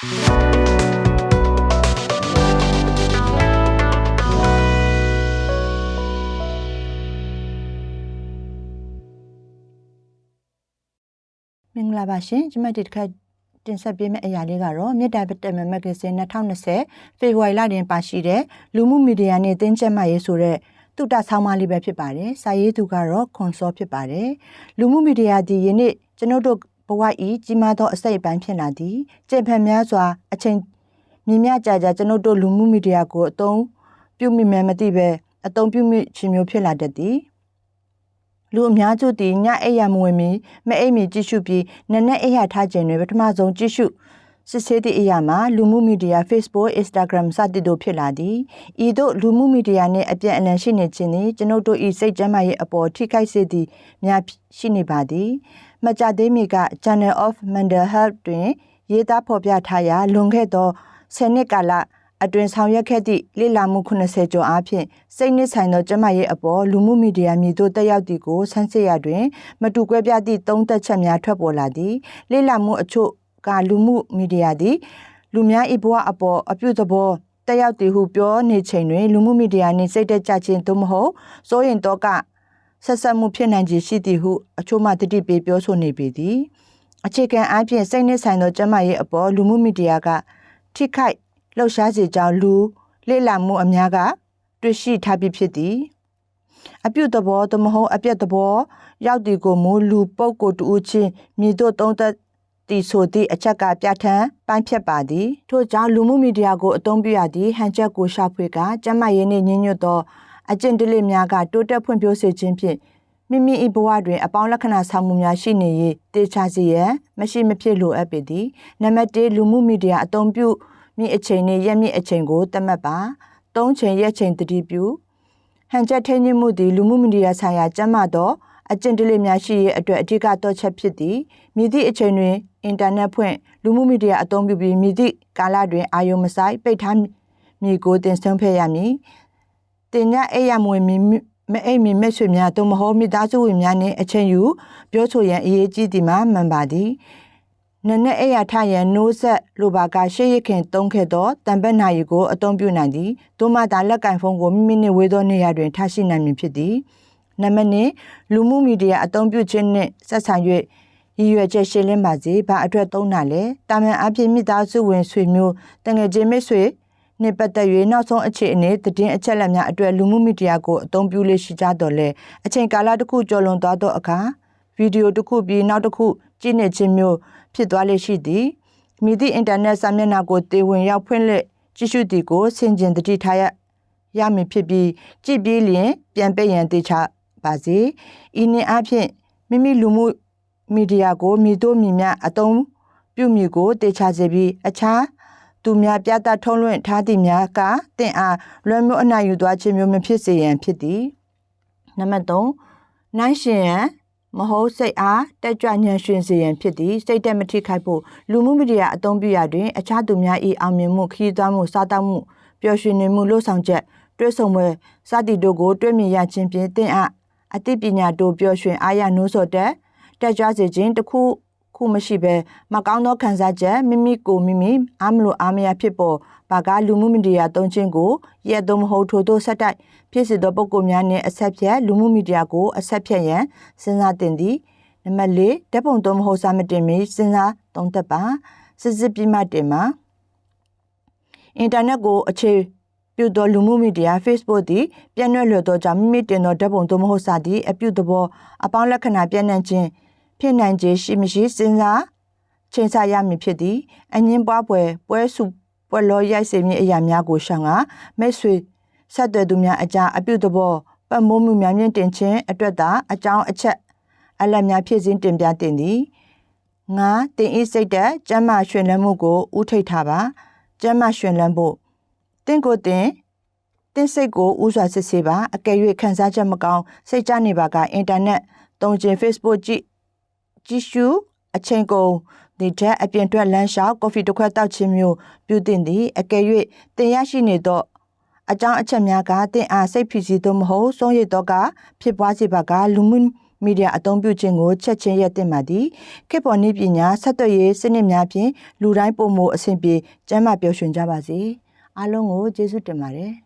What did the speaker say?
မင်္ဂလာပါရှင်ကျမဒီတစ်ခါတင်ဆက်ပေးမယ့်အရာလေးကတော့မြေတားပတ်မဂ္ဂဇင်း2020ဖေဖော်ဝါရီလတွင်ပါရှိတဲ့လူမှုမီဒီယာနဲ့တင်းကျပ်မှရေးဆိုတဲ့တုတဆောင်းပါးလေးပဲဖြစ်ပါတယ်။စာရေးသူကတော့ခွန်စောဖြစ်ပါတယ်။လူမှုမီဒီယာဒီယနေ့ကျွန်ုပ်တို့ဘဝဤကြီးမားသောအစိတ်အပိုင်းဖြစ်လာသည်။ကြင်ဖန်များစွာအချိန်မြင့်မြတ်ကြာကျွန်ုပ်တို့လူမှုမီဒီယာကိုအသုံးပြုမိမယ်မသိပဲအသုံးပြုမိခြင်းမျိုးဖြစ်လာတတ်သည်။လူအများစုသည်ညအိပ်ရမဝင်မီမအိပ်မီကြည့်ရှုပြီးနက်နက်အိပ်ရထားခြင်းတွေပထမဆုံးကြည့်ရှုစစ်ဆေးသည့်အရာမှာလူမှုမီဒီယာ Facebook, Instagram စသည့်တို့ဖြစ်လာသည်ဤသို့လူမှုမီဒီယာနှင့်အပြန်အလှန်ရှိနေခြင်းသည်ကျွန်ုပ်တို့၏စိတ်ကျန်းမာရေးအပေါ်ထိခိုက်စေသည့်များရှိနေပါသည်မကြသေးမီက Journal of Mental Health တွင်ရေးသားဖော်ပြထားရာလွန်ခဲ့သော10နှစ်ကာလအတွင်ဆောင်ရွက်ခဲ့သည့်လေ့လာမှု80ကျော်အားဖြင့်စိတ်နစ်ဆိုင်သောကျန်းမာရေးအပေါ်လူမှုမီဒီယာမည်သို့တက်ရောက်သည့်ကိုဆန်းစစ်ရာတွင်မတူကွဲပြားသည့်သုံးသက်ချက်များထွက်ပေါ်လာသည်လေ့လာမှုအချို့ကလူမှုမီဒီယာသည်လူများ၏ဘဝအပေါ်အပြုသဘောတက်ရောက်သည်ဟုပြောနေချိန်တွင်လူမှုမီဒီယာနှင့်စိတ်သက်ကြခြင်းသို့မဟုတ်စိုးရိမ်တော့ကဆက်ဆက်မှုဖြစ်နိုင်ခြင်းရှိသည်ဟုအချို့မှတတိပေးပြောဆိုနေပေသည်အခြေခံအားဖြင့်စိတ်နစ်ဆိုင်သောကျန်းမာရေးအပေါ်လူမှုမီဒီယာကထိခိုက်လှုပ်ရှားစေကြောင်းလူလေ့လာမှုအများကတွေ့ရှိထားပြီးဖြစ်သည်အပြုသဘောသို့မဟုတ်အပြတ်သဘောရောက်သည်ကိုမူလူပုဂ္ဂိုလ်တူချင်းမြည်တို့သုံးသက်တီဆိုသည့်အချက်ကပြဋ္ဌာန်းပိုင်းဖြတ်ပါသည်ထို့ကြောင့်လူမှုမီဒီယာကိုအသုံးပြုရသည့်ဟန်ချက်ကိုရှာဖွေကကျန်းမာရေးနှင့်ညီညွတ်သောအကျင့်ဓလေ့များကတိုးတက်ဖွံ့ဖြိုးစေခြင်းဖြင့်မိမိ၏ဘဝတွင်အပေါင်းလက္ခဏာဆောင်မှုများရှိနေ၍တေချာစေရန်မရှိမဖြစ်လိုအပ်ပေသည်နံပါတ်1လူမှုမီဒီယာအသုံးပြုမိအချိန်နှင့်ရက်မြင့်အချိန်ကိုသတ်မှတ်ပါ3ချိန်ရက်ချိန်တတိပြုဟန်ချက်ထိန်းညှိမှုသည်လူမှုမီဒီယာဆိုင်ရာကျန်းမာသောအကျင့်ဓလေ့များရှိရေးအတွက်အဓိကတော့ချက်ဖြစ်သည်မည်သည့်အချိန်တွင်အင်တာနက်ဖွင့်လူမှုမီဒီယာအသုံးပြုပြီးမည်သည့်ကာလတွင်အာရုံမစိုက်ပိတ်ထားမည်ကိုတင်ဆုံးဖြတ်ရမည်တင်ညအိပ်ရမဝင်မီမအိပ်မီမဲ့ဆွေများသို့မဟုတ်မိသားစုဝင်များနှင့်အချိန်ယူပြောဆိုရန်အရေးကြီးသည်မှာမှန်ပါသည်နနက်အိယာထရန်နိုးဆက်လိုပါကရှေ့ရခင်သုံးခဲ့သောတံပတ်နာရီကိုအသုံးပြုနိုင်သည်သို့မှသာလက်ကင်ဖုန်းကိုမိမိနှင့်ဝေးသောနေရာတွင်ထားရှိနိုင်မည်ဖြစ်သည်နံပါတ်2လူမှုမီဒီယာအသုံးပြုခြင်းနှင့်ဆက်ဆံ၍ရည်ရွယ်ချက်ရှင်းလင်းပါစေဘာအတွက်သုံးတာလဲတာမန်အဖြစ်မိသားစုဝင်ဆွေမျိုးတငယ်ချင်းမိတ်ဆွေနှင့်ပတ်သက်၍နောက်ဆုံးအခြေအနေသတင်းအချက်အလက်များအတွက်လူမှုမီဒီယာကိုအသုံးပြုလေ့ရှိကြတော်လဲအချိန်ကာလတစ်ခုကျော်လွန်သွားသောအခါဗီဒီယိုတစ်ခုပြီးနောက်တစ်ခုကြည့်နေခြင်းမျိုးဖြစ်သွားလေရှိသည်မိသည့်အင်တာနက်စာမျက်နှာကိုတေဝင်ရောက်ဖွင့်လှစ်ကြည့်ရှုသည်ကိုဆင်ခြင်တတိထားရမည်ဖြစ်ပြီးကြည့်ပြီးလျင်ပြန်ပိတ်ရန်တေချပါစေဤနည်းအားဖြင့်မိမိလူမှုမီဒီယာကိုမိတို့မိများအသုံးပြုမည်ကိုတေချစေပြီးအခြားသူများပြသထုံးလွှင့်ထားသည်များကတင့်အားလွယ်မျိုးအနိုင်ယူသွားခြင်းမျိုးမဖြစ်စေရန်ဖြစ်သည်နံပါတ်3နိုင်ရှင်ရန်မဟုတ်စိတ်အားတက်ကြွညံ့ရွှင်စေရန်ဖြစ်သည်စိတ်တက်မထိခိုက်ဖို့လူမှုမီဒီယာအသုံးပြုရာတွင်အခြားသူများ၏အောင်မြင်မှုခရီးသွားမှုစားတောက်မှုပျော်ရွှင်နေမှုလှုပ်ဆောင်ချက်တွဲဆုံပွဲစသည်တို့ကိုတွေ့မြင်ရခြင်းဖြင့်သင်အားအသိပညာတို့ပျော်ရွှင်အားရနိုးစော်တက်ကြွစေခြင်းတစ်ခုမရှိဘဲမကောင်းသောခံစားချက်မိမိကိုမိမိအားမလို့အားမရဖြစ်ပေါ်ပါကလူမှုမီဒီယာသုံးခြင်းကိုရက်သို့မဟုတ်ထို့သို့ဆက်တိုက်ဖြစ်စေသောပုဂ္ဂိုလ်များနှင့်အဆက်ဖြတ်လူမှုမီဒီယာကိုအဆက်ဖြတ်ရန်စဉ်းစားတင်သည်နံပါတ်4ဓာတ်ပုံသို့မဟုတ်စာမတင်မီစဉ်းစားသုံးသပ်ပါစစ်စစ်ပြီးမှတင်ပါအင်တာနက်ကိုအခြေပြုသောလူမှုမီဒီယာ Facebook သည်ပြန့်နှံ့လွယ်သောကြောင့်မိမိတင်သောဓာတ်ပုံသို့မဟုတ်စာသည်အပြုသဘောအပေါင်းလက္ခဏာပြန့်နှံ့ခြင်းဖြစ်နိုင်ခြင်းရှိမရှိစဉ်းစားချိန်ဆရမည်ဖြစ်သည်အငင်းပွားပွဲစုပွဲလောရိုက်စေမည့်အရာများကိုရှောင်ကမိတ်ဆွေဆက်သွယ်သူများအကြားအပြုသဘောပတ်မိုးမှုများမြင့်တင်ခြင်းအတွက်သာအကြောင်းအချက်အလက်များဖြည့်ဆင်းတင်ပြတင်သည်ငါတင်ဤစိတ်သက်ကျမ်းမာရွှင်လန်းမှုကိုဥထိတ်ထားပါကျမ်းမာရွှင်လန်းဖို့တင့်ကိုတင်စိတ်ကိုဥစွာစစ်ဆေးပါအကယ်၍ခံစားချက်မကောင်းစိတ်ကြနေပါကအင်တာနက်သုံးခြင်း Facebook ကြည့်ရှုအချိန်ကုန်ဒီတဲ့အပြင်ထွက်လမ်းလျှောက်ကော်ဖီတစ်ခွက်တောက်ခြင်းမျိုးပြုတင်သည်အကယ်၍တင်ရရှိနေသောအကြောင်းအချက်များကတင်အားစိတ်ဖိစီးသို့မဟုတ်ဆုံးရတော့ကဖြစ်ပွားစေပါကလူမှုမ မီဒီယာအသုံးပြုခြင်းကိုချက်ချင်းရပ်တင်ပါသည်ခေတ်ပေါ်နည်းပညာဆက်သွယ်ရေးစနစ်များဖြင့်လူတိုင်းပုံမအဆင်ပြေကျန်းမာပျော်ရွှင်ကြပါစေအားလုံးကိုကျေးဇူးတင်ပါတယ်